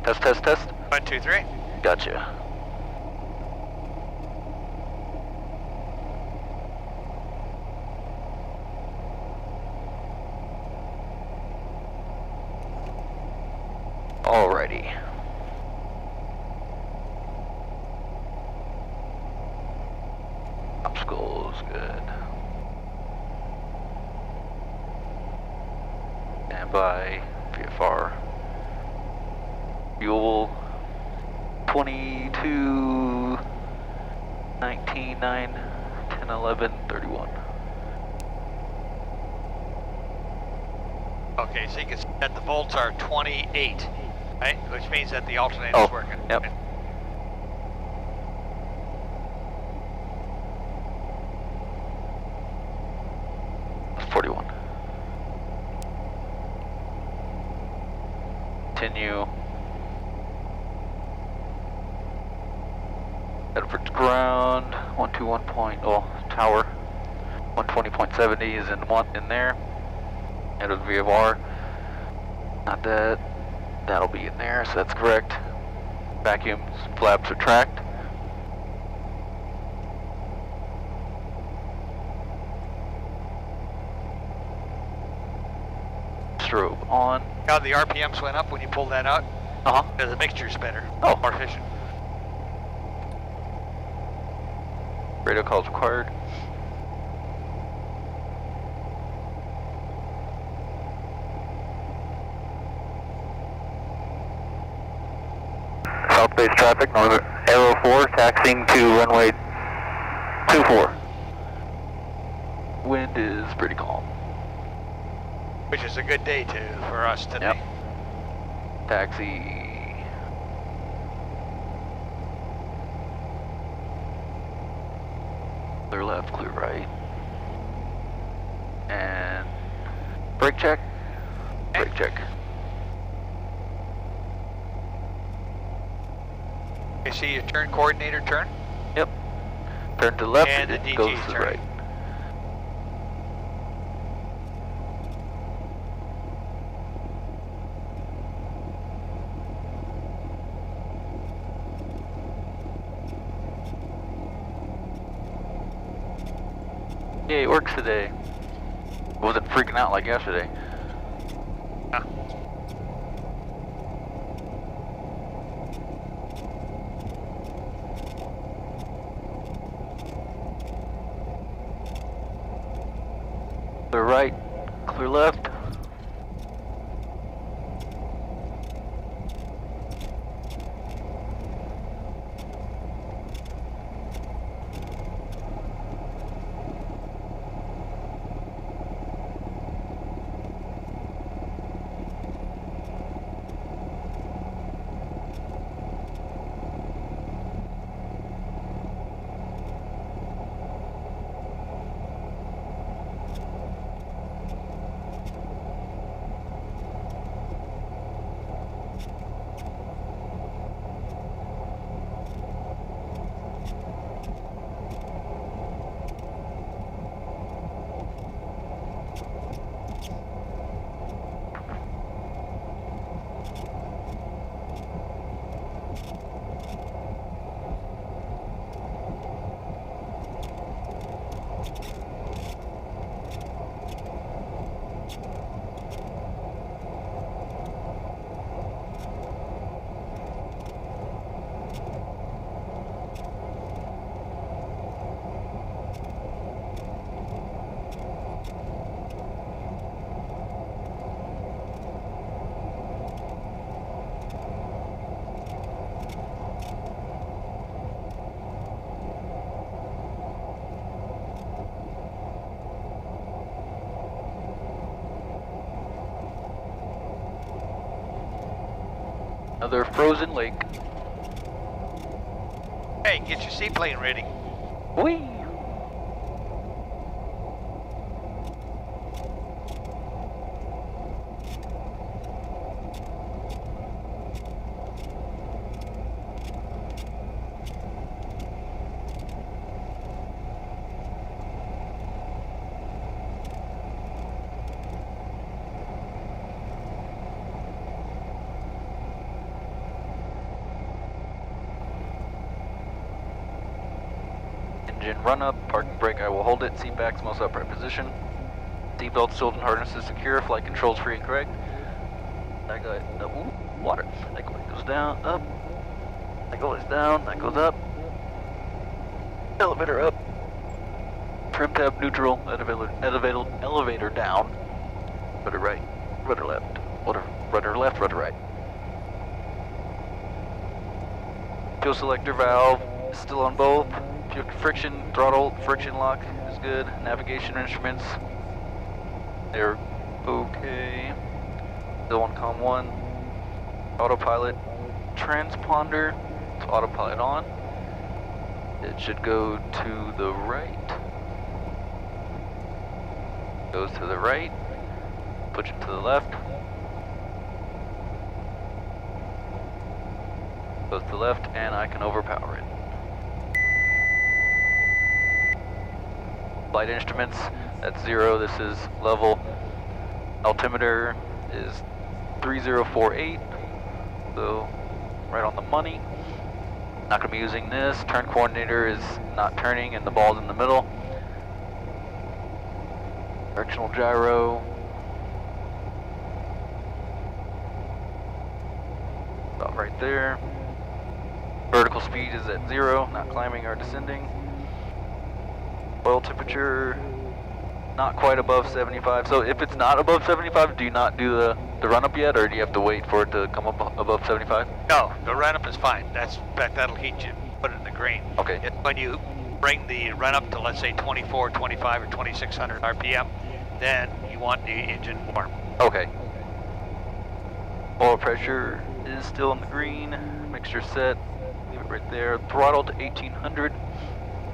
Test, test, test. 1, 2, 3. Gotcha. Alrighty. Obstacles, good. Stand by, VFR. Fuel 22, 19, 9, 10, 11, 31. Okay, so you can see that the volts are 28, right? Which means that the alternator's working. Yep. That's 41. Continue. Head for ground. 121 point. Oh, tower. 120.70 is in there. Head of VFR. Not that. That'll be in there, so that's correct. Vacuum flaps are tracked. Strobe on. How the RPMs went up when you pulled that out? Uh-huh. Because the mixture's better. Oh. More efficient. Radio calls required. South base traffic, Aero 4, taxiing to runway 24. Wind is pretty calm. Which is a good day for us today. Yep. Taxi. Clear left, clear right. And brake check. Brake check. You see your turn coordinator turn? Yep. Turn to the left, And the it DT goes to the turn. right. Yeah, it works today. Wasn't freaking out like yesterday. Huh. Clear right, clear left. Another frozen lake. Hey, get your seaplane ready. Whee! engine run up, parking brake I will hold it, seat backs most upright position, seat belts sealed and harnesses secure, flight controls free and correct. That goes, water. That goes down, up, that goes down, that goes up, elevator up, trim tab neutral, elevator down, rudder right, rudder left, rudder left, rudder right. Fuel selector valve is still on both. Friction, throttle, friction lock is good. Navigation instruments, they're okay. Still on COM 1. Autopilot transponder, it's autopilot on. It should go to the right. Goes to the right. Push it to the left. Goes to the left, and I can overpower it. Flight instruments, that's 0. This is level. Altimeter is 3048, so right on the money. Not going to be using this. Turn coordinator is not turning, and the ball's in the middle. Directional gyro. About right there. Vertical speed is at 0, not climbing or descending. Oil temperature, not quite above 75. So if it's not above 75, do you not do the run-up yet, or do you have to wait for it to come up above 75? No, the run-up is fine. That's, in fact, that'll heat you, put it in the green. Okay. When you bring the run-up to, let's say, 24, 25, or 2600 RPM, then you want the engine warm. Okay. Oil pressure is still in the green. Mixture set. Leave it right there. Throttle to 1800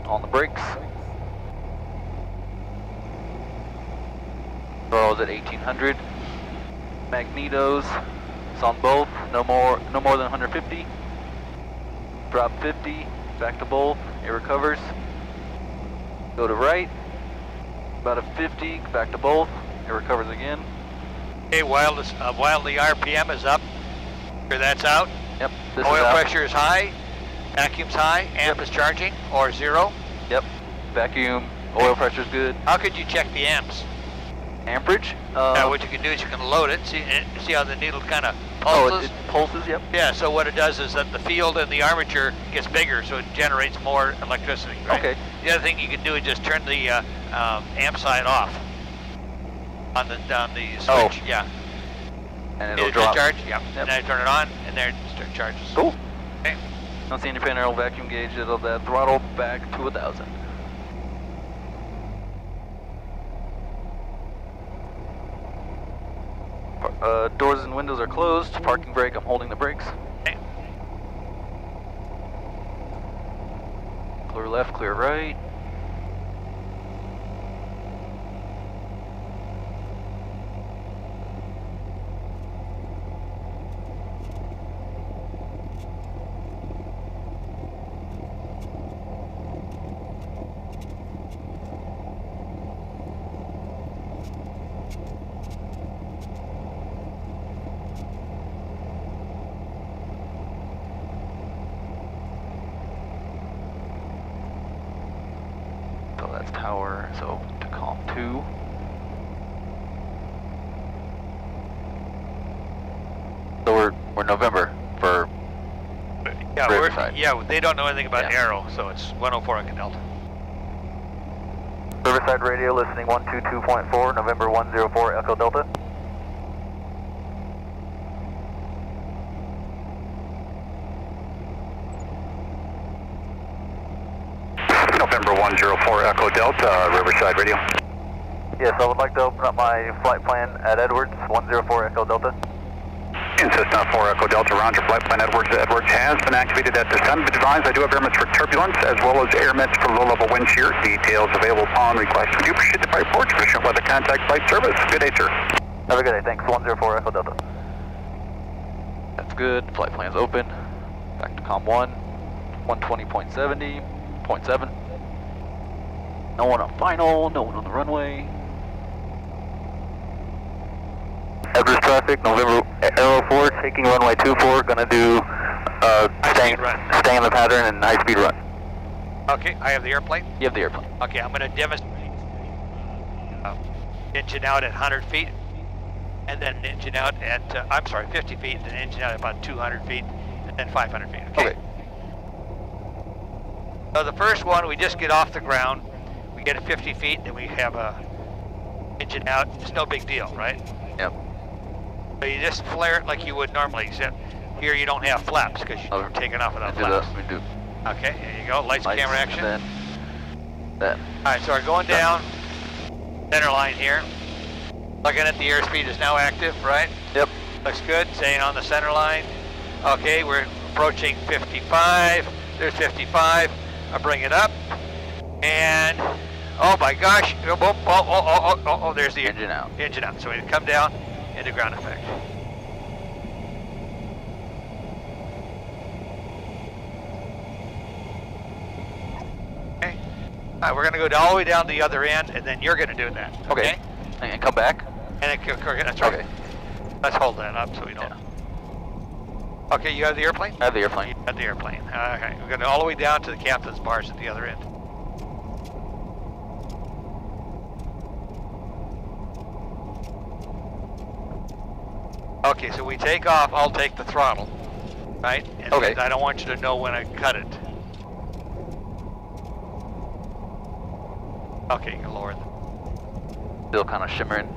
on the brakes. Throttle's at 1800. Magnetos, it's on both. No more than 150. Drop 50. Back to both. It recovers. Go to right. About a 50. Back to both. It recovers again. Okay, while the RPM is up, sure that's out. Yep. Oil pressure is high. Vacuum's high. Amp is charging, or 0. Yep. Vacuum. Oil pressure's good. How could you check the amps? Amperage. Now what you can do is you can load it. See how the needle kind of pulses? Oh, it pulses, yep. Yeah, so what it does is that the field in the armature gets bigger, so it generates more electricity, right? Okay. The other thing you can do is just turn the amp side off on the switch. Oh. Yeah. And it'll drop. Charge? Yeah. Yep. And then I turn it on, and there it charges. Cool. Okay. Don't see any panoramic vacuum gauge. It'll throttle back to 1,000. Doors and windows are closed. Parking brake, I'm holding the brakes. Okay. Clear left, clear right. So that's tower, so to COM 2. So we're November for Riverside. Yeah, they don't know anything about Yeah. Arrow, so it's 104 Echo Delta. Riverside radio listening 122.4, November 104 Echo Delta. November 104 Echo Delta, Riverside Radio. Yes, I would like to open up my flight plan at Edwards, 104 Echo Delta. Insist on 4 Echo Delta, roger, flight plan Edwards. Edwards has been activated at this time. Advise I do have air mitts for turbulence as well as air mitts for low-level wind shear. Details available upon request. We do appreciate the flight report. Sufficient weather contact flight service. Good day, sir. Have a good day, thanks, 104 Echo Delta. That's good, flight plan's open. Back to COM 1, 120.70, 0.7. No one on final, no one on the runway. Edwards traffic, November Aero 4, taking runway 24, gonna do staying in the pattern and high speed run. Okay, I have the airplane. You have the airplane. Okay, I'm going to demonstrate engine out at 100 feet, and then engine out at, 50 feet, and then engine out at about 200 feet, and then 500 feet, okay? So the first one, we just get off the ground, we get at 50 feet, then we have a engine out. It's no big deal, right? Yep. So you just flare it like you would normally, except here you don't have flaps because you're taking off without flaps. We do. Okay, there you go. Lights, camera, action. Then that. All right, so we're going down. Center line here. Looking at the airspeed is now active, right? Yep. Looks good. Staying on the center line. Okay, we're approaching 55. There's 55. I'll bring it up. And, oh my gosh. Oh, there's the engine out. Engine out. So we come down into ground effect. Okay. All right, we're going to go all the way down to the other end, and then you're going to do that. Okay. And come back? And that's right. Okay. Let's hold that up so we don't. Yeah. Okay, you have the airplane? I have the airplane. You have the airplane. Okay, we're going all the way down to the captain's bars at the other end. Okay, so we take off, I'll take the throttle, right? And okay. I don't want you to know when I cut it. Okay, you can lower it. Still kind of shimmering.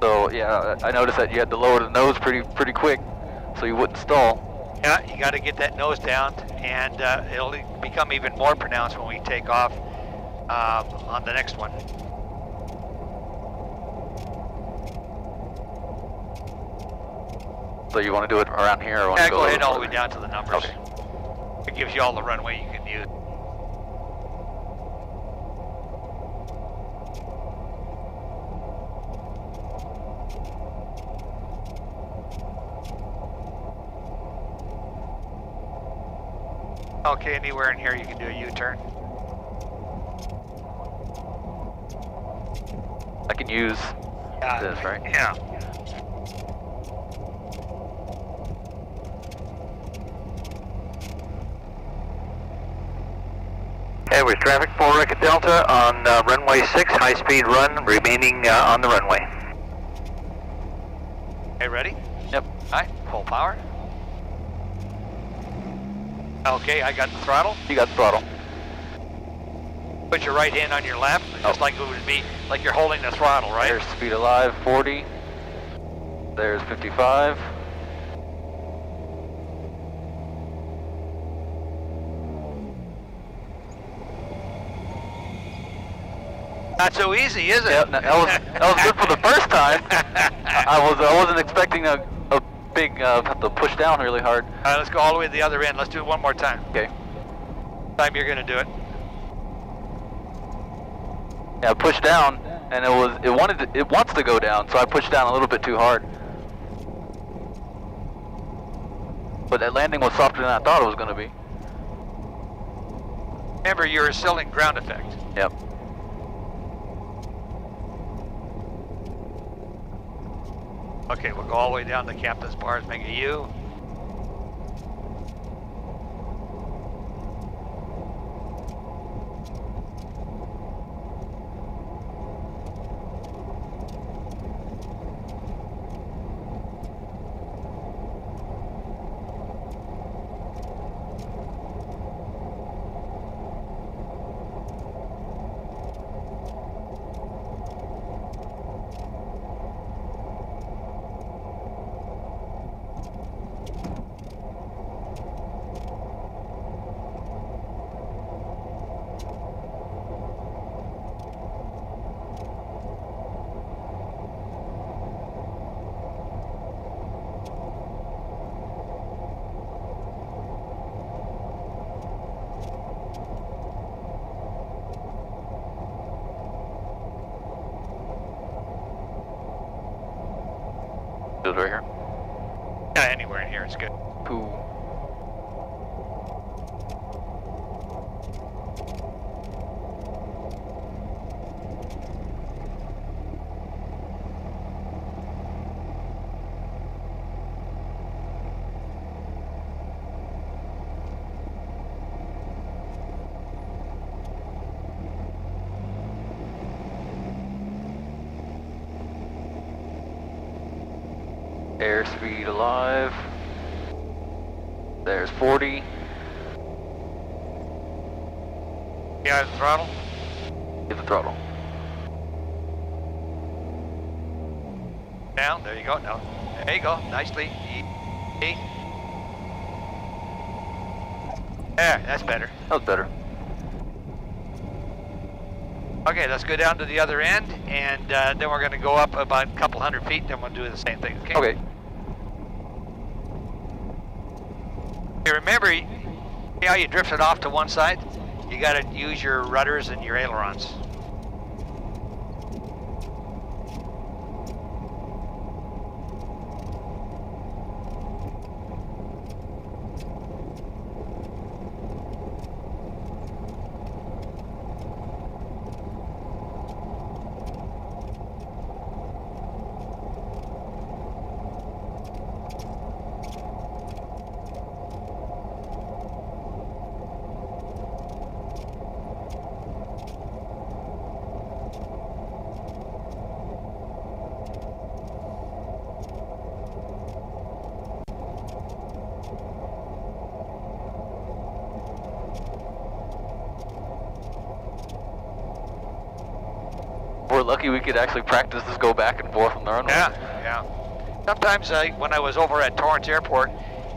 So yeah, I noticed that you had to lower the nose pretty quick, so you wouldn't stall. Yeah, you got to get that nose down, and it'll become even more pronounced when we take off on the next one. So you want to do it around here, or go ahead all the way down to the numbers. Okay. It gives you all the runway you can use. Okay, anywhere in here you can do a U-turn. I can use this, right? Yeah. Okay, we're traffic 4 Rocket Delta on runway 6, high-speed run, remaining on the runway. Okay, ready? Yep. All right, full power. Okay, I got the throttle. You got the throttle. Put your right hand on your lap, just like it would be, like you're holding the throttle, right? There's speed alive, 40. There's 55. Not so easy, is it? Yep, that was good for the first time. I wasn't expecting a big have to push down really hard. All right, let's go all the way to the other end. Let's do it one more time. Okay. Time you're gonna do it. Yeah, I pushed down, and it wants to go down, so I pushed down a little bit too hard. But that landing was softer than I thought it was gonna be. Remember, you're still in ground effect. Yep. Okay, we'll go all the way down to the captain's bars, make a U. Do it right here. Yeah, anywhere in here is good. Cool. Airspeed alive. There's 40. Yeah, the throttle. Get the throttle. Down, there you go. No. There you go. Nicely. E. There, that's better. That was better. Okay, let's go down to the other end, and then we're going to go up about a couple hundred feet, then we'll do the same thing, okay? Okay. Hey, remember, see how you drifted off to one side? You got to use your rudders and your ailerons. We're lucky we could actually practice this go back and forth on the runway. Yeah. Sometimes when I was over at Torrance Airport,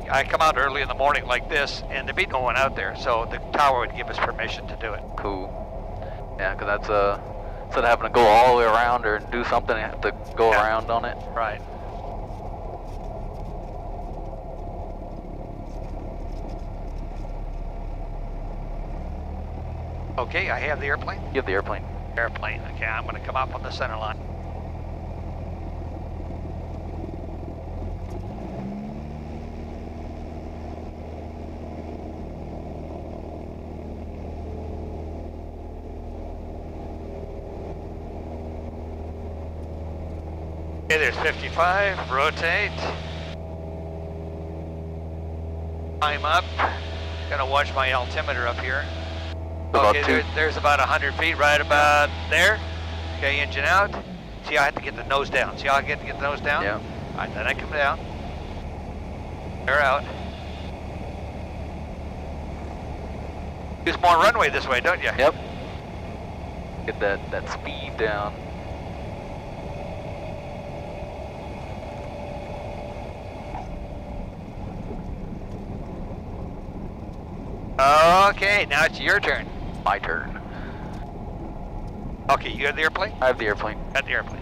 I come out early in the morning like this, and there'd be no one out there, so the tower would give us permission to do it. Cool. Yeah, because that's instead of having to go all the way around or do something, you have to go around on it. Right. Okay, I have the airplane. You have the airplane. Airplane. Okay, I'm going to come up on the center line. Okay, there's 55. Rotate. Climb up. Gonna watch my altimeter up here. Okay, there's about 100 feet, right about there. Okay, engine out. See, I have to get the nose down. See how I get to get the nose down? Yeah. All right, then I come down. They're out. Use more runway this way, don't you? Yep. Get that speed down. Okay, now it's your turn. My turn. Okay, you have the airplane? I have the airplane. Got the airplane.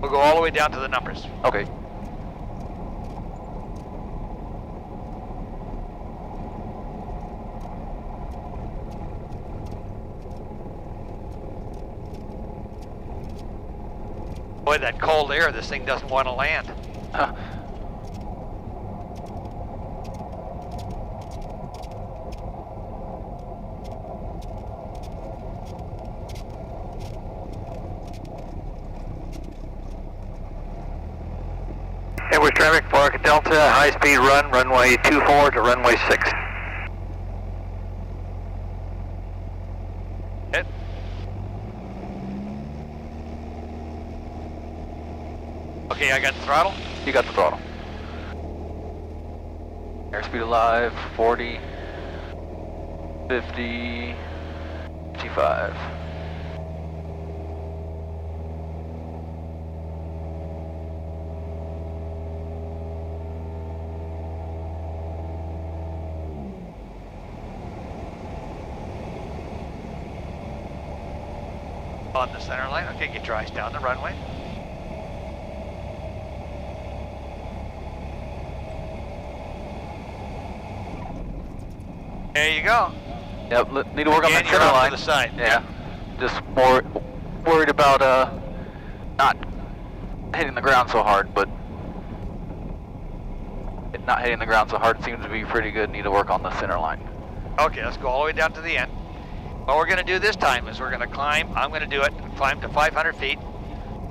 We'll go all the way down to the numbers. Okay. Boy, that cold air, this thing doesn't want to land. Airways traffic, Florida Delta, high speed run, runway 24 to runway 6. Hit. Okay, I got the throttle. You got the throttle. Airspeed alive, 40, 50, 55. On the center line. Okay, get your eyes down the runway. There you go. Yep, need to work on that And you're center off line. to the side. Yeah, just more worried about not hitting the ground so hard, but not hitting the ground so hard seems to be pretty good. Need to work on the center line. Okay, let's go all the way down to the end. What we're going to do this time is we're going to climb. I'm going to do it. Climb to 500 feet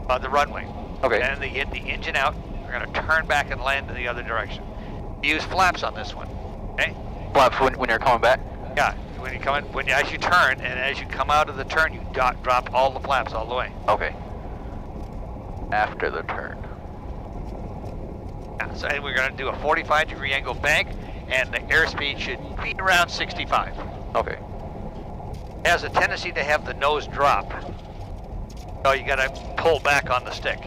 of the runway. Okay. And then get the engine out. We're going to turn back and land in the other direction. Use flaps on this one. Okay. Flaps when you're coming back. Yeah. When you come in, as you turn and as you come out of the turn, you drop all the flaps all the way. Okay. After the turn. Yeah, so and we're going to do a 45-degree angle bank, and the airspeed should be around 65. Okay. It has a tendency to have the nose drop, so you got to pull back on the stick.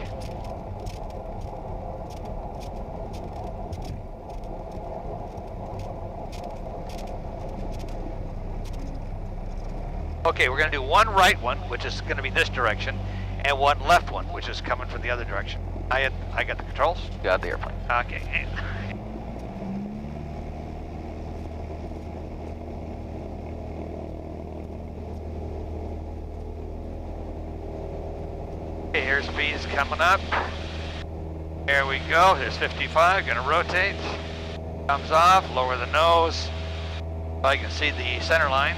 Okay, we're going to do one right one, which is going to be this direction, and one left one, which is coming from the other direction. I got the controls? Got the airplane. Okay. Okay, airspeed is coming up. There we go. There's 55. Going to rotate. Comes off. Lower the nose. I can see the center line.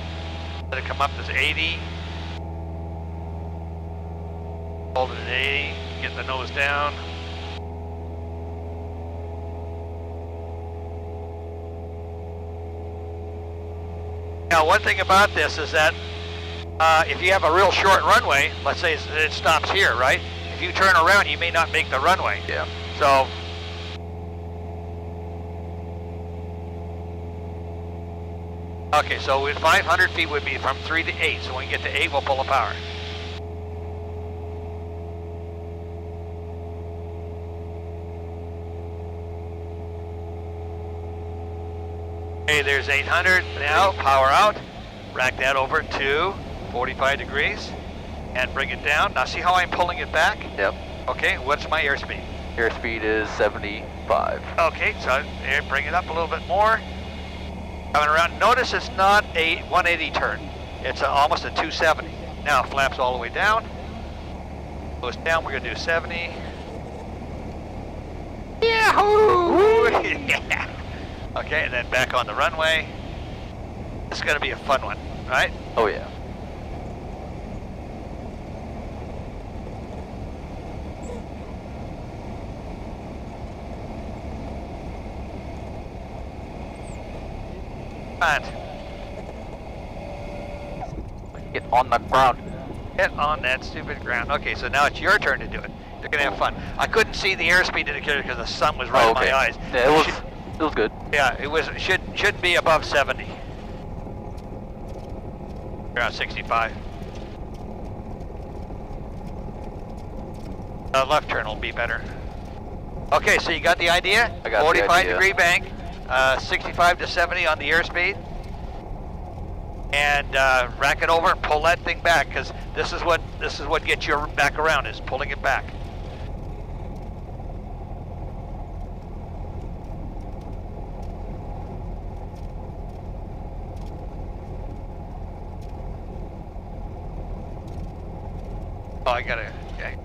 Let it come up as 80. Hold it at 80. Get the nose down. Now, one thing about this is that if you have a real short runway, let's say it stops here, right? If you turn around, you may not make the runway. Yeah. So, okay, so with 500 feet would be from 3 to 8. So when we get to 8, we'll pull the power. Okay, there's 800. Now, power out. Rack that over to 45 degrees and bring it down. Now, see how I'm pulling it back? Yep. Okay, what's my airspeed? Airspeed is 75. Okay, so bring it up a little bit more. Coming around. Notice it's not a 180 turn. It's almost a 270. Now, flaps all the way down. Goes down, we're going to do 70. Yahoo! Yeah. Okay, and then back on the runway. This is going to be a fun one, right? Oh yeah. Fine. Get on the ground. Get on that stupid ground. Okay, so now it's your turn to do it. You're going to have fun. I couldn't see the airspeed indicator because the sun was right in my eyes. Yeah, it was good. Yeah, it should be above 70. Around 65. Left turn will be better. Okay, so you got the idea? I got 45 the idea. degree bank, 65 to 70 on the airspeed. And rack it over and pull that thing back, because this is what gets you back around, is pulling it back. Oh, I gotta, okay.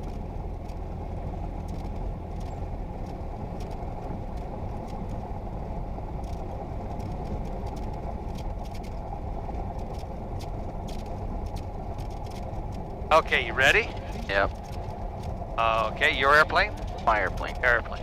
Okay, you ready? Yep. Okay, your airplane? My airplane. Airplane.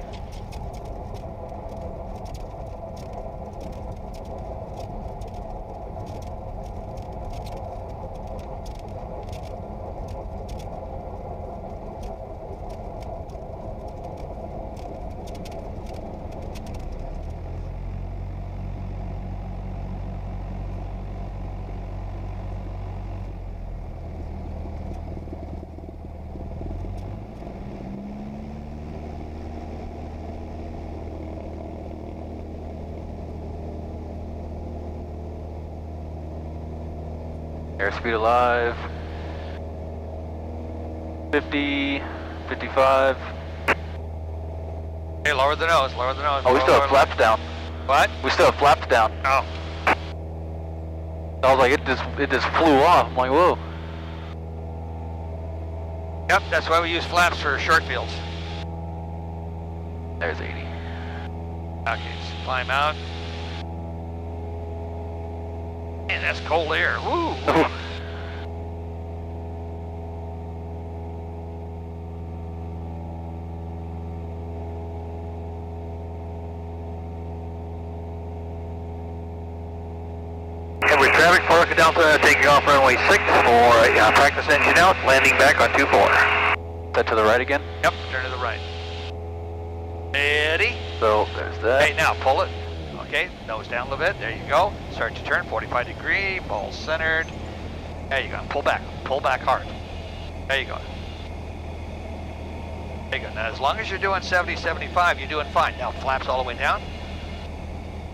Airspeed alive. 50, 55. Okay, lower the nose, lower the nose. Oh, we still lower, have flaps down. What? We still have flaps down. Oh. I was like, it just flew off. I'm like, whoa. Yep, that's why we use flaps for short fields. There's 80. Okay, just climb out. Man, that's cold air. Woo! Heavy traffic for Orca Delta, taking off runway 6 for practice engine out, landing back on 24. Set to the right again? Yep, turn to the right. Ready? So there's that. Okay, now pull it. Okay, nose down a little bit. There you go. Start to turn, 45 degree, ball centered. There you go. Pull back hard. There you go. There you go. Now, as long as you're doing 70, 75, you're doing fine. Now, flaps all the way down.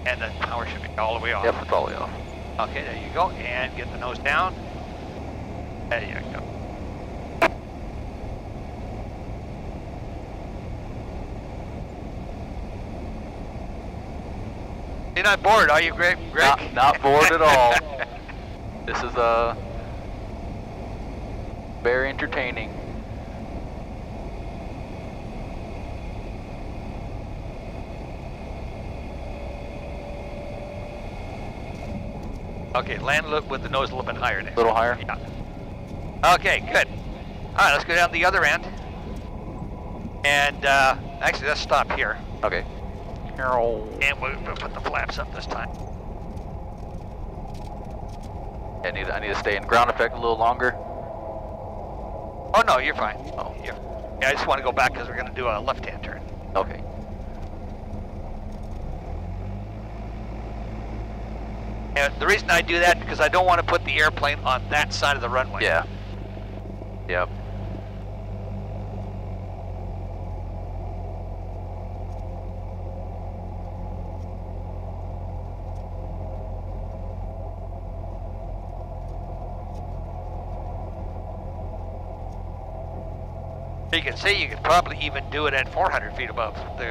And the power should be all the way off. Yep, it's all the way off. Okay, there you go. And get the nose down. There you go. You're not bored, are you, Greg? Not bored at all. This is very entertaining. Okay, land with the nose a little bit higher there. A little higher? Yeah. Okay, good. All right, let's go down the other end. And actually, let's stop here. Okay. And we'll put the flaps up this time. I need to stay in ground effect a little longer. Oh, no, you're fine. Oh, yeah, I just want to go back because we're going to do a left-hand turn. Okay. And the reason I do that because I don't want to put the airplane on that side of the runway. Yeah. Yep. You can see you could probably even do it at 400 feet above the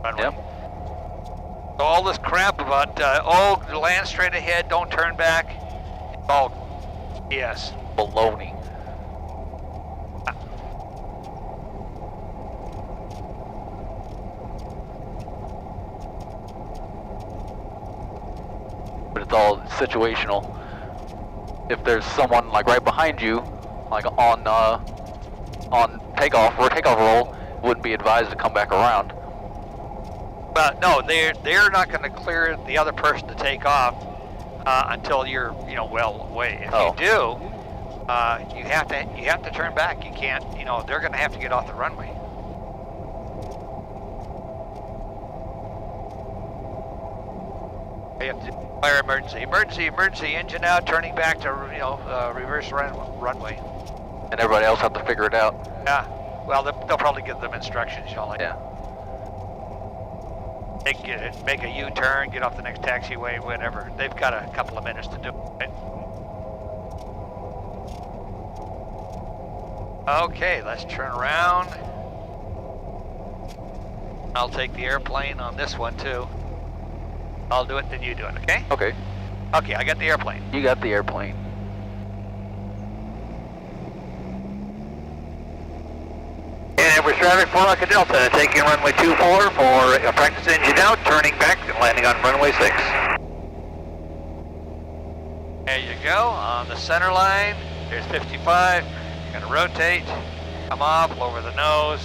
runway. Yep. So all this crap about, land straight ahead, don't turn back, it's all BS. Baloney. But it's all situational. If there's someone like right behind you, like on takeoff or takeoff roll, wouldn't be advised to come back around. No, they're not going to clear the other person to take off until you're well away. If you do, you have to turn back. You can't. They're going to have to get off the runway. You have to fire emergency, engine out, turning back to reverse runway. And everybody else have to figure it out. Yeah. Well, they'll probably give them instructions, Yeah. Make a U-turn, get off the next taxiway, whatever. They've got a couple of minutes to do it. Okay, let's turn around. I'll take the airplane on this one too. I'll do it, then you do it, okay? Okay. Okay, I got the airplane. You got the airplane. And we're traffic for Rocket Delta, taking runway 24 for a practice engine out, turning back and landing on runway 6. There you go, on the center line. There's 55. You're gonna rotate, come off, lower the nose.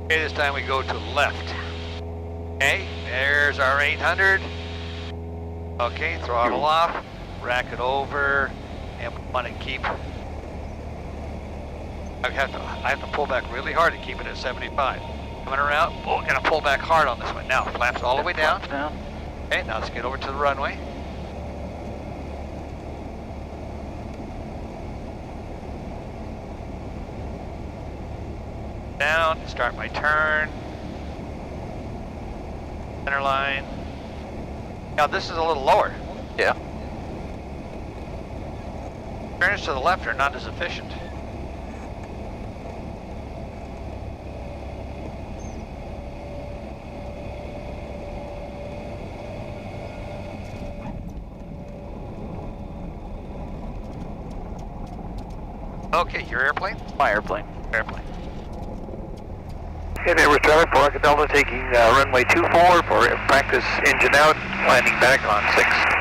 Okay, this time we go to left. Okay, there's our 800. Okay, throttle off, rack it over, and we want to keep. I have to pull back really hard to keep it at 75. Coming around, gonna pull back hard on this one. Now, flaps all the way down. Okay, now let's get over to the runway. Down, start my turn. Center line. Now this is a little lower. Yeah. Turns to the left are not as efficient. Okay, your airplane? My airplane. airplane. And then we're starting for Rocket Delta, taking runway 24 for practice engine out, landing back on 6.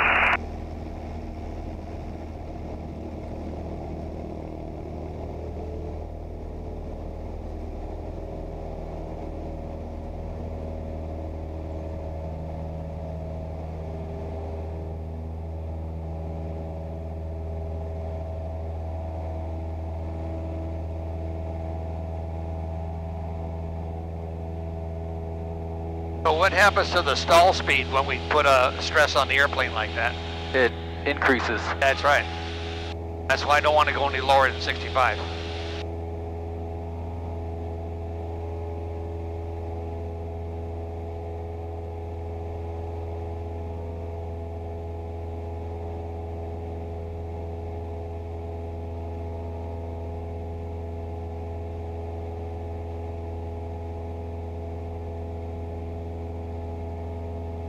So what happens to the stall speed when we put a stress on the airplane like that? It increases. That's right. That's why I don't want to go any lower than 65.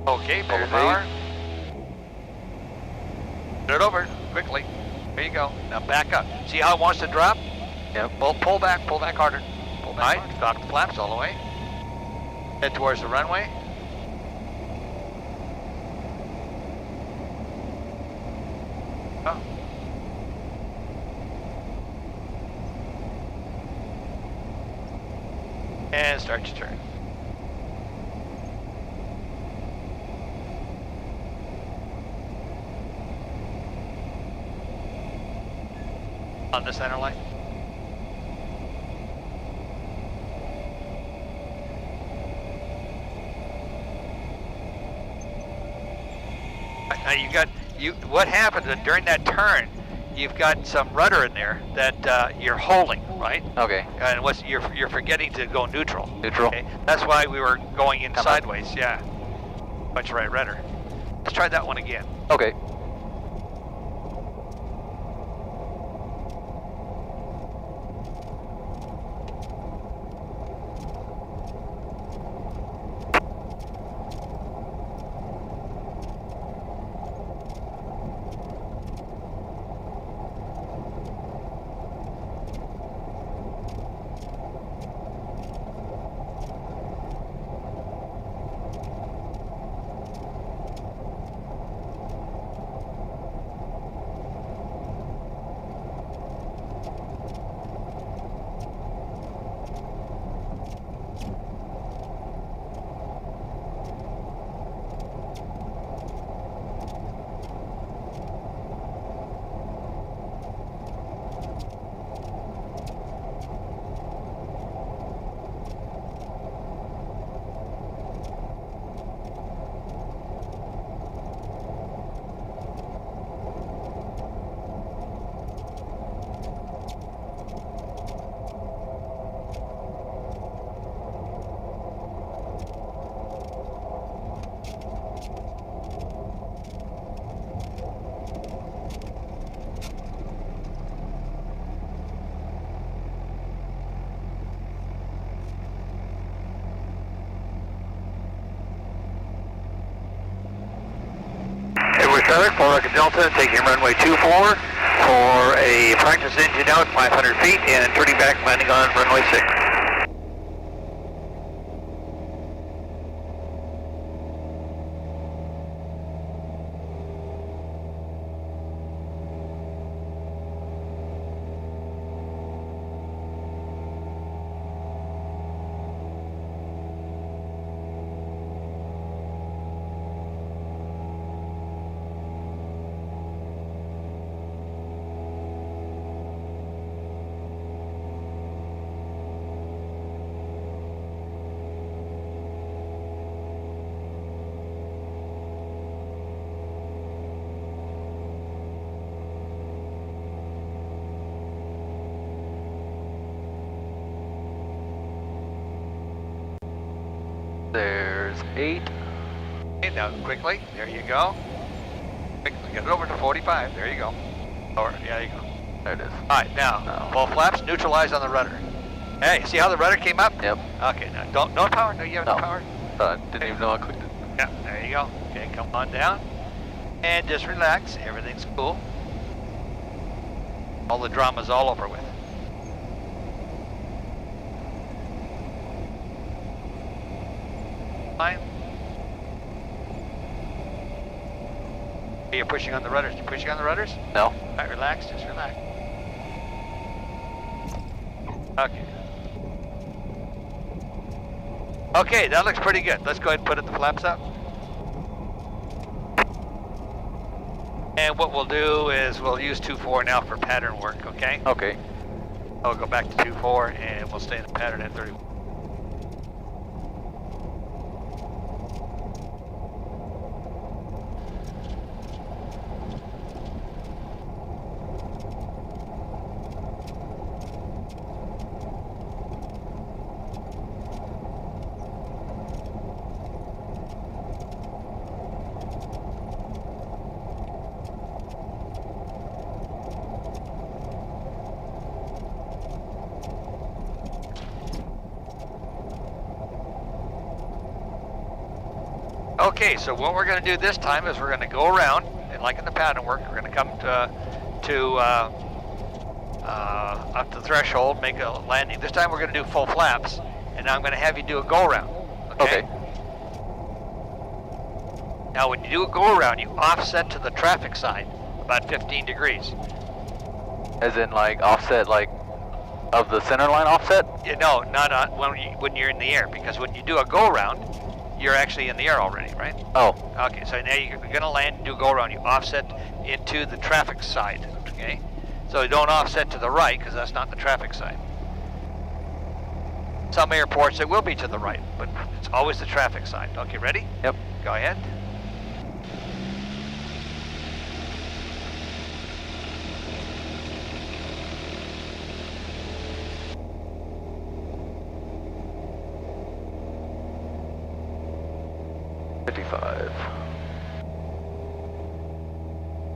Okay, full There's power. Put it over quickly. There you go. Now back up. See how it wants to drop? Yep. Pull back harder. Pull back harder. Stop the flaps all the way. Head towards the runway. Oh. And start your turn. On the center line. Now what happens during that turn, you've got some rudder in there that you're holding, right? Okay. And you're forgetting to go neutral. Neutral. Okay? That's why we were going in sideways, yeah. Much right rudder. Let's try that one again. Okay. For Rocket Delta, taking runway 24 for a practice engine out 500 feet and turning back, landing on runway 6. There's 8. Okay, now quickly, there you go. Quickly, get it over to 45, there you go. Or, yeah, there you go. There it is. Alright, now, full flaps, neutralize on the rudder. Hey, see how the rudder came up? Yep. Okay, now, no power? No, you have no power? Didn't even know I clicked it. Yeah, there you go. Okay, come on down. And just relax, everything's cool. All the drama's all over with. line. You're pushing on the rudders. You're pushing on the rudders? No. All right, relax. Just relax. Okay. Okay, that looks pretty good. Let's go ahead and put the flaps up. And what we'll do is we'll use 2-4 now for pattern work, okay? Okay. I'll go back to 2-4 and we'll stay in the pattern at 30. Okay, so what we're going to do this time is we're going to go around, and like in the pattern work, we're going to come up to the threshold, make a landing. This time we're going to do full flaps, and now I'm going to have you do a go-around. Okay? Now when you do a go-around, you offset to the traffic side, about 15 degrees. As in like offset, like of the center line offset? Yeah, no, not when you're in the air, because when you do a go-around, you're actually in the air already, right? Oh. Okay, so now you're going to land and do a go-around. You offset into the traffic side, okay? So you don't offset to the right, because that's not the traffic side. Some airports, it will be to the right, but it's always the traffic side. Okay, ready? Yep. Go ahead.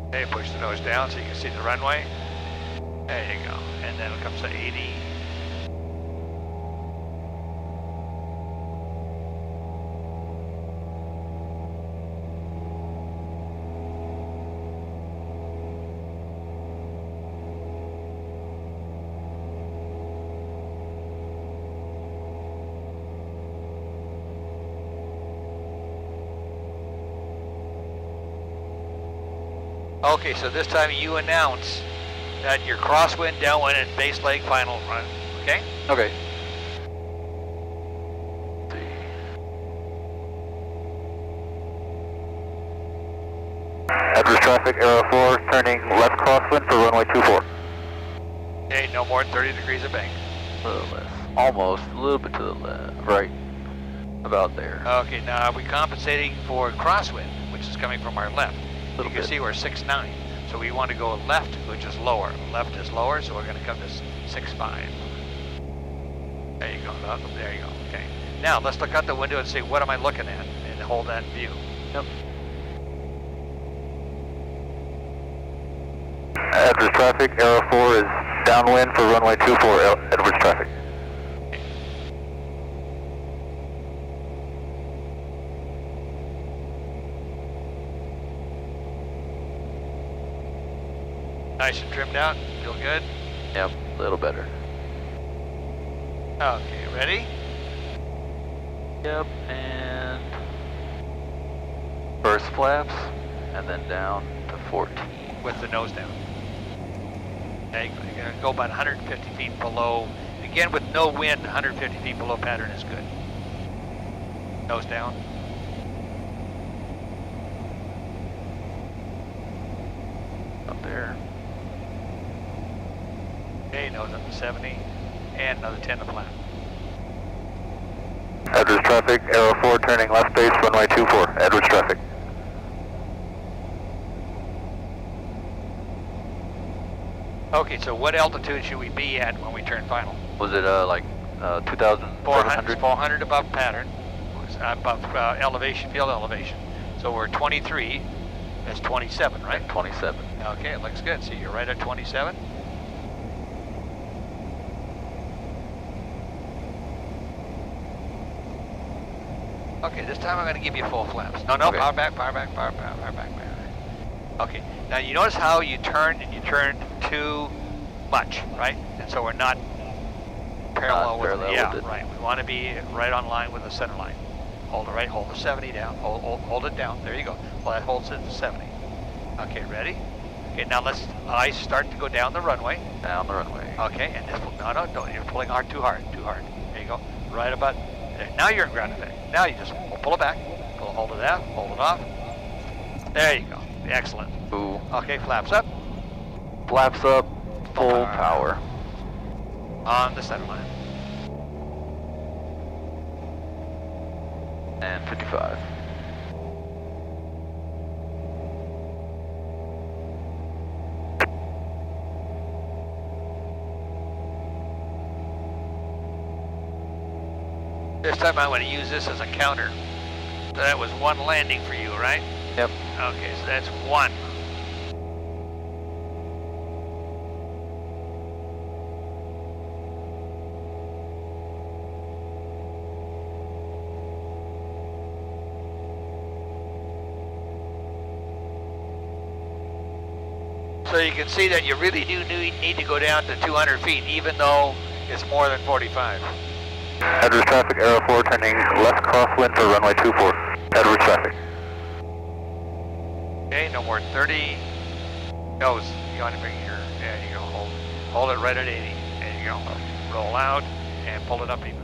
Okay, push the nose down so you can see the runway. There you go. And then it comes to 80. Okay, so this time you announce that your crosswind, downwind, and base leg final run, okay? Okay. Address traffic, Aero 4, turning left crosswind for runway 24. Okay, no more than 30 degrees of bank. A little less. Almost. A little bit to the left. Right. About there. Okay, now are we compensating for crosswind, which is coming from our left? You can see we're 6'9", so we want to go left, which is lower. Left is lower, so we're going to come to 6'5". There you go. There you go. Okay. Now let's look out the window and see what am I looking at, and hold that view. Yep. Edwards traffic, Aero 4 is downwind for runway 24, Edwards traffic. Nice and trimmed out. Feel good? Yep. A little better. Okay, ready? Yep. And first flaps, and then down to 14. With the nose down. Okay, you're going to go about 150 feet below. Again, with no wind, 150 feet below pattern is good. Nose down. Up there. Okay, nose up to 70. And another 10 to flat. Edwards traffic, Aero 4 turning left base, runway 24, Edwards traffic. Okay, so what altitude should we be at when we turn final? Was it like 2,400? 400 above pattern, above elevation, field elevation. So we're 23, that's 27, right? 27. Okay, it looks good. So you're right at 27. Okay, this time I'm going to give you full flaps. No, Okay. power back, power back, power back, power back, power back. Okay, now you notice how you turn and you turn too much, right? And so we're not parallel with it. Right. We want to be right on line with the center line. hold it right, hold the 70 down, hold it down, there you go. Well, that holds it to 70. Okay, ready? Okay, now let's eyes start to go down the runway. Down the runway. Okay, and just, no, you're pulling hard, too hard. There you go, right about there. Now you're in ground effect. Now you just pull it back, hold it out, hold it off. There you go, excellent. Ooh. Okay, flaps up. Flaps up, full power. On the center line. And 55. This time I want to use this as a counter. So that was one landing for you, right? Yep. Okay, so that's one. So you can see that you really do need to go down to 200 feet, even though it's more than 45. Edwards traffic, Aero 4, turning left crosswind for runway 24. Edwards traffic. Okay, no more than 30. Nose, you want to bring your, there you go, hold it right at 80. There you go. Roll out and pull it up even.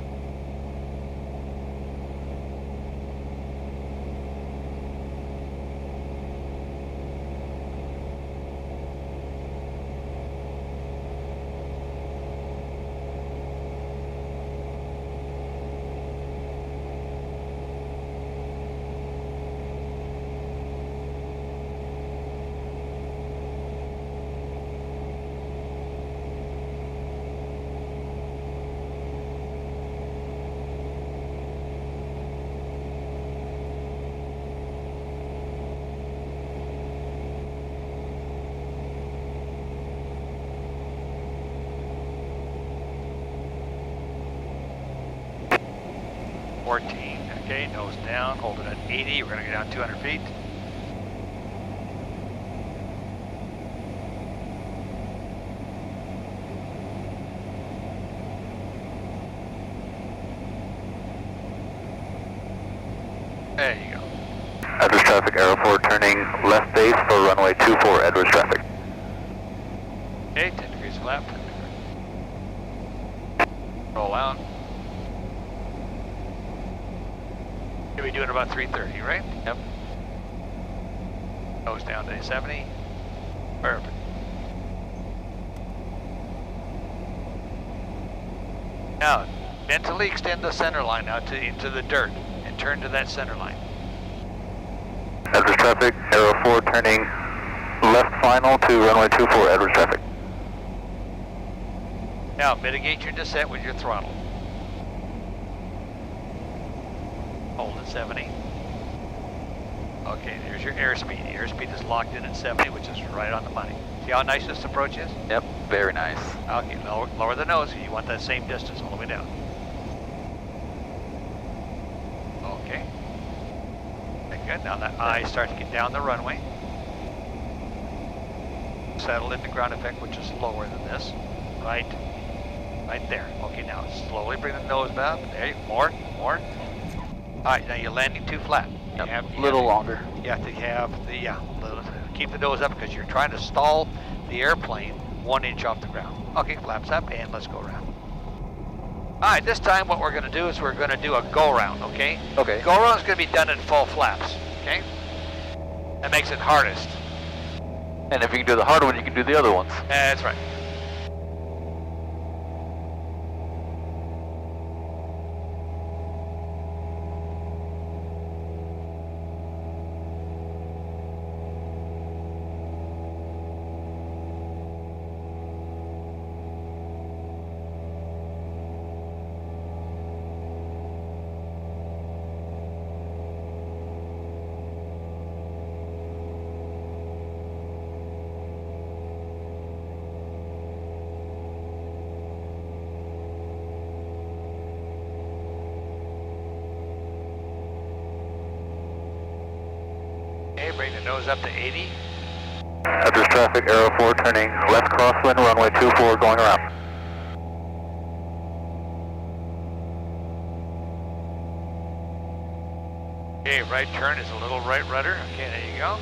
Okay, nose down, hold it at 80. We're going to go down 200 feet. There you go. Edwards traffic, Aero 4, turning left base for runway 24, Edwards traffic. Okay, 10 degrees flap. Roll out. You'll be doing about 330, right? Yep. Nose down to 70. Perfect. Now, mentally extend the center line out into the dirt and turn to that center line. Edwards traffic, Aero 4, turning left final to runway 24, Edwards traffic. Now, mitigate your descent with your throttle. Hold at 70. Okay, there's your airspeed. The airspeed is locked in at 70, which is right on the money. See how nice this approach is? Yep, very nice. Okay, lower the nose. You want that same distance all the way down. Okay. Okay, good. Now that eyes start to get down the runway. Settle into ground effect, which is lower than this. Right there. Okay, now slowly bring the nose down. There, more. All right, now you're landing too flat. Yep, a little longer. You have to have the, keep the nose up because you're trying to stall the airplane 1 inch off the ground. Okay, flaps up and let's go around. All right, this time what we're going to do is we're going to do a go round, okay? Okay. Go round is going to be done in full flaps, okay? That makes it hardest. And if you can do the hard one, you can do the other ones. That's right. Okay, bring the nose up to 80. Edwards traffic, Aero 4, turning left crosswind, runway 24, going around. Okay, right turn is a little right rudder. Okay, there you go.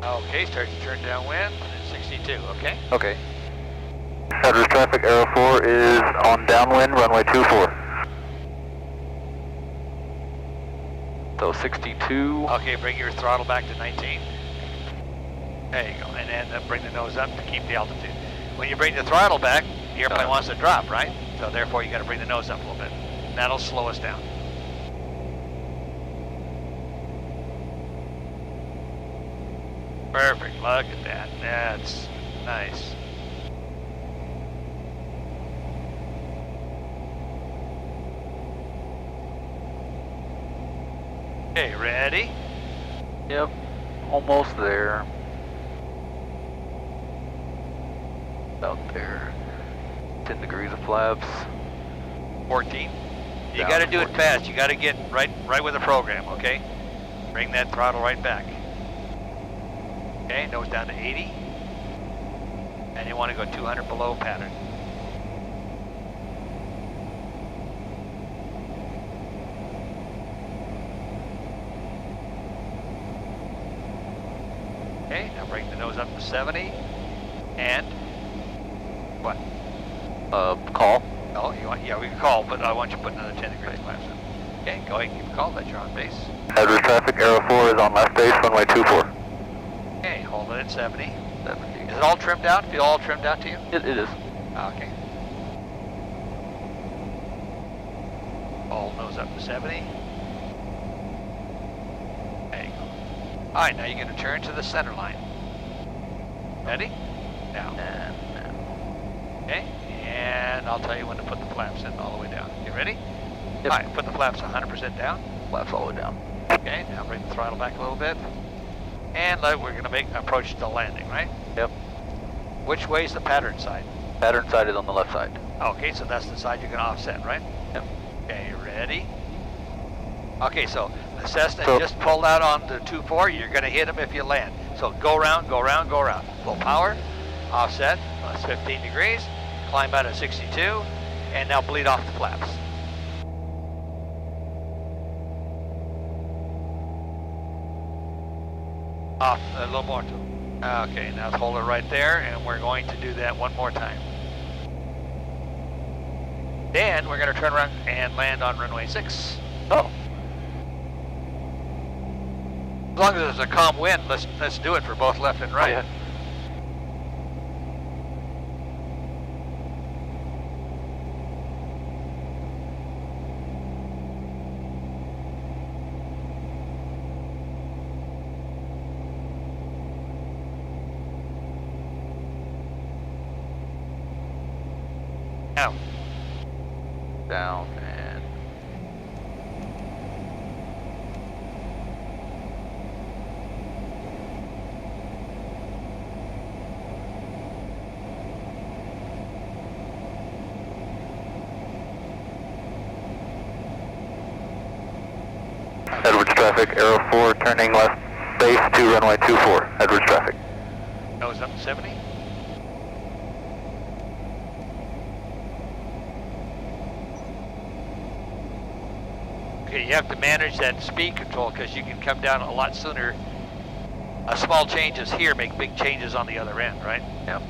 Okay, start to turn downwind. 62, okay? Okay. Headers traffic, Arrow 4 is on downwind, runway 24. So 62. Okay, bring your throttle back to 19. There you go, and then bring the nose up to keep the altitude. When you bring the throttle back, the airplane wants to drop, right? So therefore you got to bring the nose up a little bit. That'll slow us down. Perfect, look at that. That's nice. Okay, ready? Yep. Almost there. About there. 10 degrees of flaps. 14. You Down got to to do it 14. fast. You got to get right with the program, okay? Bring that throttle right back. Okay, nose down to 80. And you want to go 200 below pattern. Okay, now bring the nose up to 70. And what? Call. Oh, you want? Yeah, we can call, but I want you to put another 10 degrees flaps in. Okay, go ahead and keep a call that you're on base. Headers traffic, Arrow 4 is on left base, runway 24. Okay, hold it at 70. 70. Is it all trimmed out? Feel all trimmed out to you? It is. Okay. All nose up to 70. There you go. All right, now you're going to turn to the center line. Ready? Now. Okay, and I'll tell you when to put the flaps in all the way down. You ready? Yep. All right, put the flaps 100% down. Flaps all the way down. Okay, now bring the throttle back a little bit. And we're going to make approach to landing, right? Yep. Which way is the pattern side? Pattern side is on the left side. Okay, so that's the side you're going to offset, right? Yep. Okay, ready? Okay, so the Cessna So- just pulled out on the 2-4. You're going to hit them if you land. So go around, go around, go around. Full power, offset, that's 15 degrees. Climb out at 62, and now bleed off the flaps. Off a little more too. Okay, now hold it right there, and we're going to do that one more time. Then we're going to turn around and land on runway 6. Oh. As long as there's a calm wind, let's do it for both left and right. Yeah. Now, Down and Edwards traffic, Arrow 4 turning left base to runway 24. Edwards traffic. nose up to 70. Okay, you have to manage that speed control because you can come down a lot sooner. Small changes here make big changes on the other end, right? yep.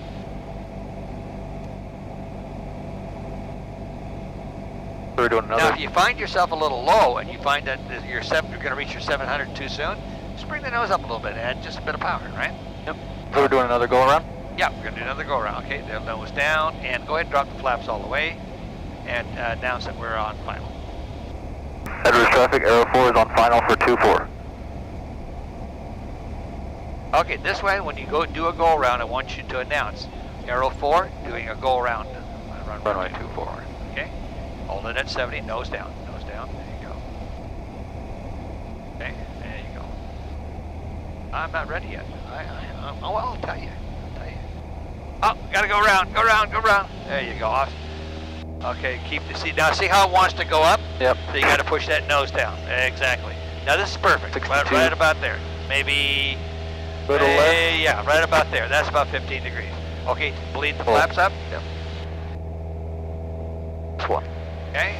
So we're doing Now, another. if you find yourself a little low and you find that you're going to reach your 700 too soon, just bring the nose up a little bit, add just a bit of power, right? Yep. So we're doing another go around. Yeah, we're going to do another go around. Okay, the nose down, and go ahead and drop the flaps all the way, and announce that we're on final. Edwards traffic, Arrow 4 is on final for 24. Okay, this way, when you go do a go around, I want you to announce Arrow 4 doing a go around. Runway 24. Okay, hold it at 70, nose down, nose down. There you go. Okay, there you go. I'm not ready yet. Oh, well, I'll tell you. Oh, gotta go around, go around, go around. There you go. Off. Okay, keep the seat. Now, see how it wants to go up? Yep. So you got to push that nose down. Exactly. Now this is perfect. 62. Right about there. Maybe. Little left. Yeah, right about there. That's about 15 degrees. Okay, bleed the Oh. flaps up. Yep. This one. Okay.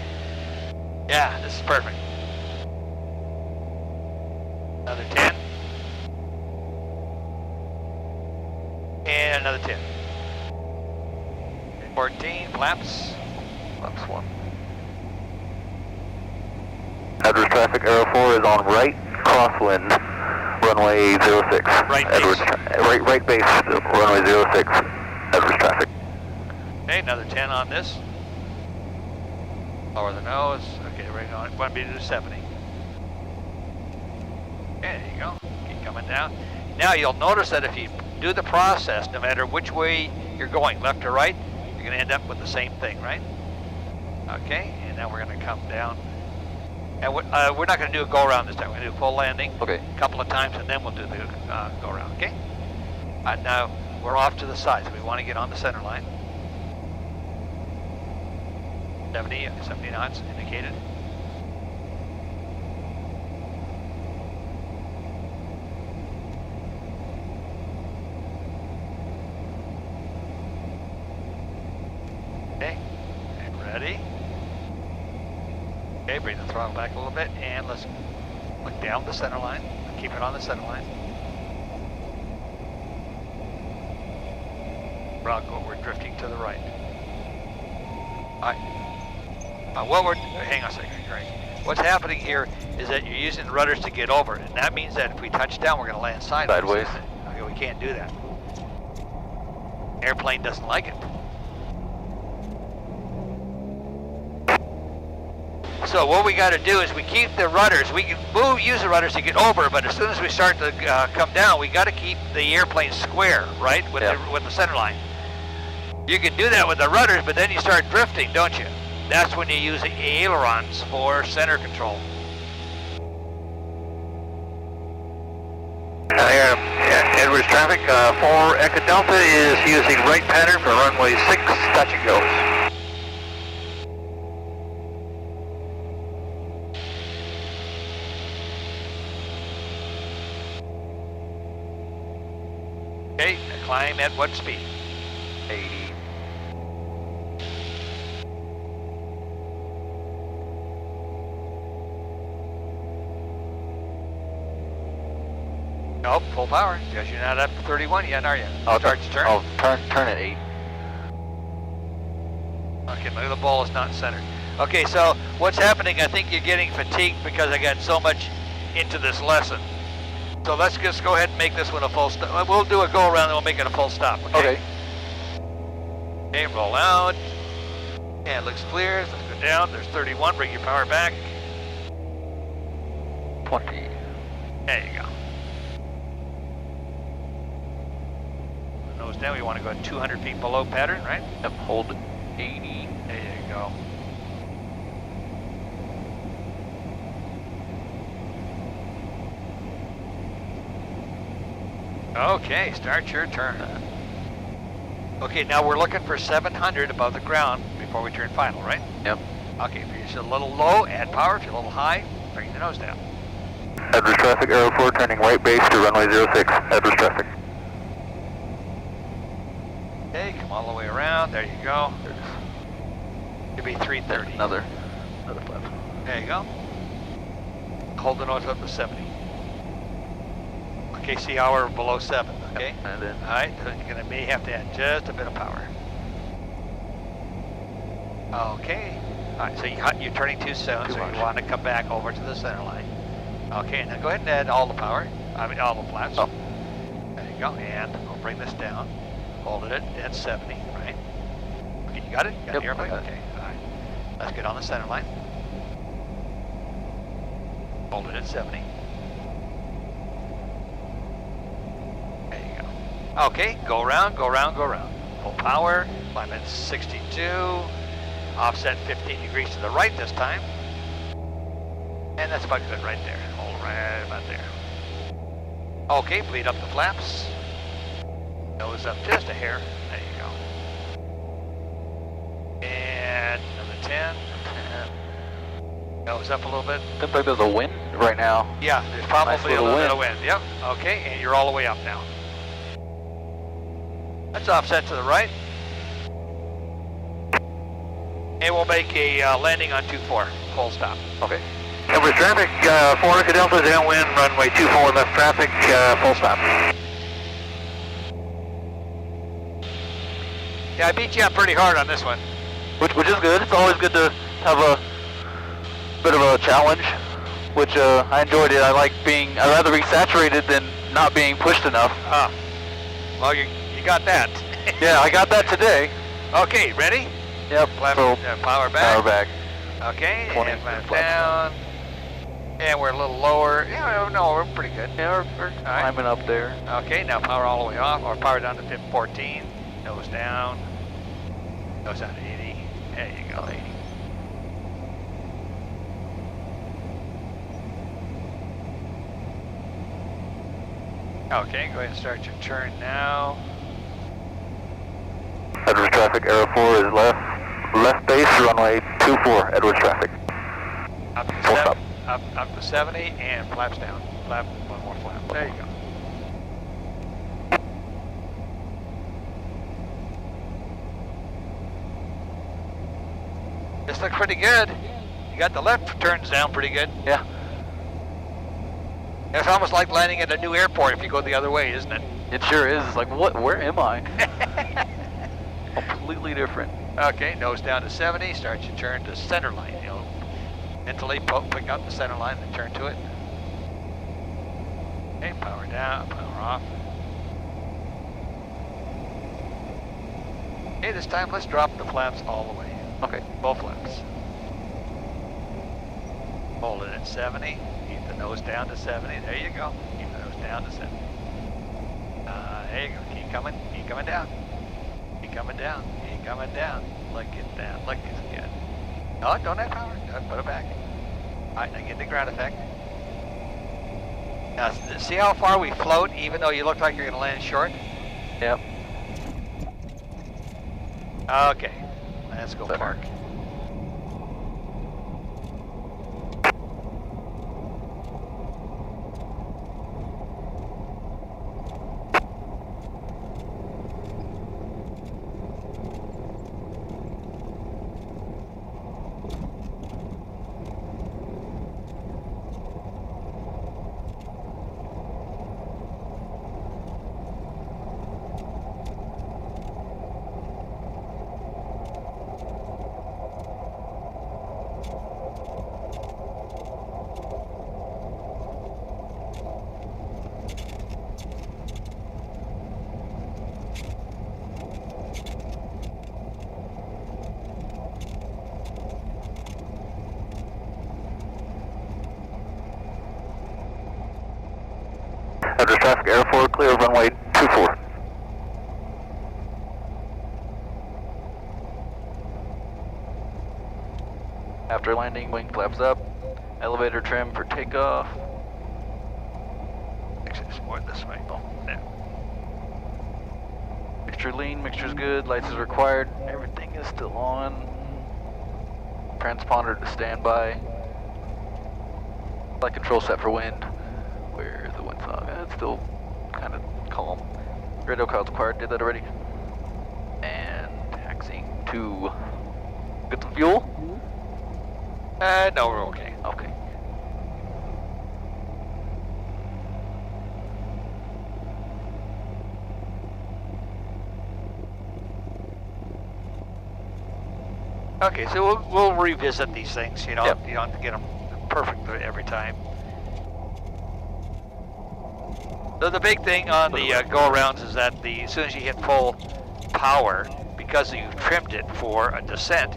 Yeah, this is perfect. Another 10. And another 10. 14, flaps. Flaps 1. Edwards traffic, Aero 4 is on right, crosswind, runway 06. Right Edwards, base. right base, runway 06, Edwards traffic. Okay, another 10 on this. Lower the nose. Okay, we're going 1B to 70. Okay, there you go. Keep coming down. Now you'll notice that if you do the process, no matter which way you're going, left or right, you're going to end up with the same thing, right? Okay, and now we're going to come down. And we're not going to do a go-around this time. We're going to do a full landing Okay. a couple of times, and then we'll do the go-around, okay? Now, we're off to the side, so we want to get on the center line. 70 knots indicated. Okay, and ready. Okay, bring the throttle back a little bit, and let's look down the center line. Keep it on the center line. Bronco, we're drifting to the right. All right. Hang on a second, Greg. What's happening here is that you're using the rudders to get over, and that means that if we touch down, we're going to land sideways. Okay, we can't do that. Airplane doesn't like it. So what we got to do is we keep the rudders. We can use the rudders to get over, but as soon as we start to come down, we got to keep the airplane square, right, with the center line. You can do that with the rudders, but then you start drifting, don't you? That's when you use the ailerons for center control. Edwards traffic, 4 Echo Delta is using right pattern for runway 6, touch and go. Okay, climb at what speed? 80. Nope, full power, because you're not up to 31 yet, are you? Start to turn. I'll turn at 8. Okay, look, the ball is not centered. Okay, so what's happening, I think you're getting fatigued because I got so much into this lesson. So let's just go ahead and make this one a full stop. We'll do a go around and we'll make it a full stop, okay? Okay, roll out. And it looks clear. Let's go down. There's 31. Bring your power back. 20. There you go. Nose down. We want to go 200 feet below pattern, right? Yep, hold 80. There you go. Okay, start your turn. Okay, now we're looking for 700 above the ground before we turn final, right? Yep. Okay, if you're just a little low, add power. If you're a little high, bring the nose down. Edwards traffic, Aero 4 turning right base to runway 06, Edwards traffic. Okay, come all the way around. There you go. Should be 330. Another flap. There you go. Hold the nose up to 70. Okay, see how we're below 7, okay? Yep, and then All right, so you're may have to add just a bit of power. Okay. All right, so you're turning too soon, so you want to come back over to the center line. Okay, now go ahead and add all the power. I mean, all the flaps. Oh. There you go, and we'll bring this down. Hold it at 70, right? Okay, you got it? You got Yep, the airplane? I got it. Okay, all right. Let's get on the center line. Hold it at 70. There you go. Okay, go around, go around, go around. Full power, climb at 62. Offset 15 degrees to the right this time. And that's about good right there. Hold right about there. Okay, bleed up the flaps. Nose up just a hair. There you go. And another 10. Nose up a little bit. looks like there's a wind right now. Yeah, there's probably Nice a little little bit of wind. Yep. Okay, and you're all the way up now. Let's offset to the right. And we'll make a landing on 2-4. Full stop. Okay. Edwards traffic, 4 Echo Delta, downwind, runway 24, left traffic, full stop. Yeah, I beat you up pretty hard on this one. Which is good. It's always good to have a bit of a challenge, which I enjoyed it. I'd rather be saturated than not being pushed enough. Well, you got that. Yeah, I got that today. Okay, ready? Yep. Power back. Power back. Okay, 20 and flaps flaps down. And we're a little lower. Yeah, no, we're pretty good. Yeah, we're climbing up there. Okay, now power all the way off, or power down to 14. Nose down. Nose down to 80. There you go. 80. Okay, go ahead and start your turn now. Edwards traffic, Aero 4 is left base, runway 24, Edwards traffic. Up to, Full stop. up to 70 and flaps down. Flap, one more flap. There you go. This looks pretty good. You got the left turns down pretty good. Yeah. It's almost like landing at a new airport if you go the other way, isn't it? It sure is. It's like, where am I? Completely different. Okay, nose down to 70, start your turn to center line. You'll mentally pick up the center line and turn to it. Okay, power down, power off. Okay, this time let's drop the flaps all the way. Okay. Both flaps. Hold it at 70. Keep the nose down to 70. There you go. Keep the nose down to 70. There you go. Keep coming. Keep coming down. Keep coming down. Keep coming down. Look at that. Look, it's good. No, don't have power. Don't put it back. All right, now get the ground effect. Now, see how far we float, even though you look like you're going to land short? Yep. Okay. Let's go park. Edwards traffic, Air 4, clear runway 24. After landing, wing flaps up. Elevator trim for takeoff. Actually, it's more this way. Oh, there. Mixture lean, mixture's good, lights is required. Everything is still on. Transponder to standby. Flight control set for wind. Where's the wind fog? It's still kind of calm. Radio call's required, did that already. And taxiing to get some fuel. No, we're okay. Okay. Okay, so we'll revisit these things, you know. Yep. You don't have to get them perfect every time. So the big thing on the go-arounds is that as soon as you hit full power, because you trimmed it for a descent,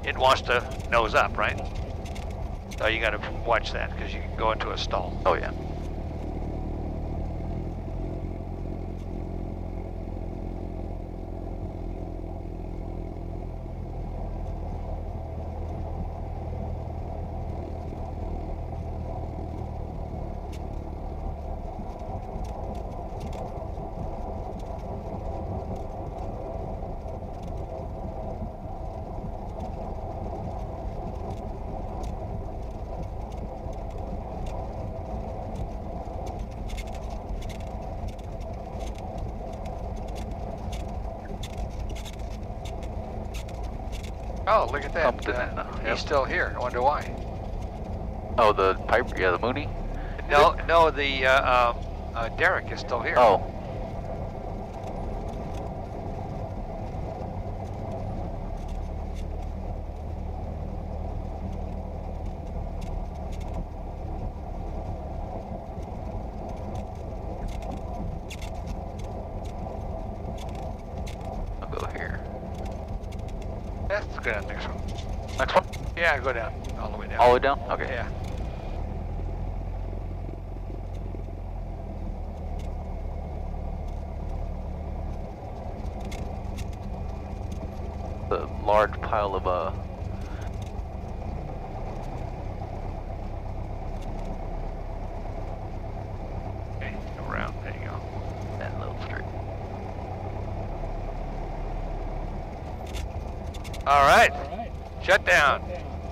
it wants to nose up, right? So you got to watch that because you can go into a stall. Oh yeah. Oh, look at that. Up to that now, He's yep. still here. I wonder why. Oh, the Piper, yeah, the Mooney? No, no, the Derek is still here. Oh. I'll go here. That's good on the next one. Next one? Yeah, go down, all the way down. All the way down? Okay. Yeah. The large pile of Okay, around, there you go. that little street. All right, shut down.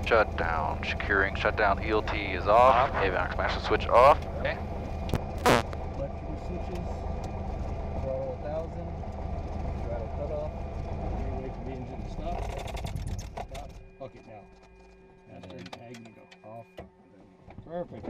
Shut down. Securing. Shut down. ELT is off. Avionics master switch off. Okay. Electrical switches, throttle 1000, throttle cutoff, wait for the engine to stop. Stop. Okay, now. Master tag and go off. Perfect.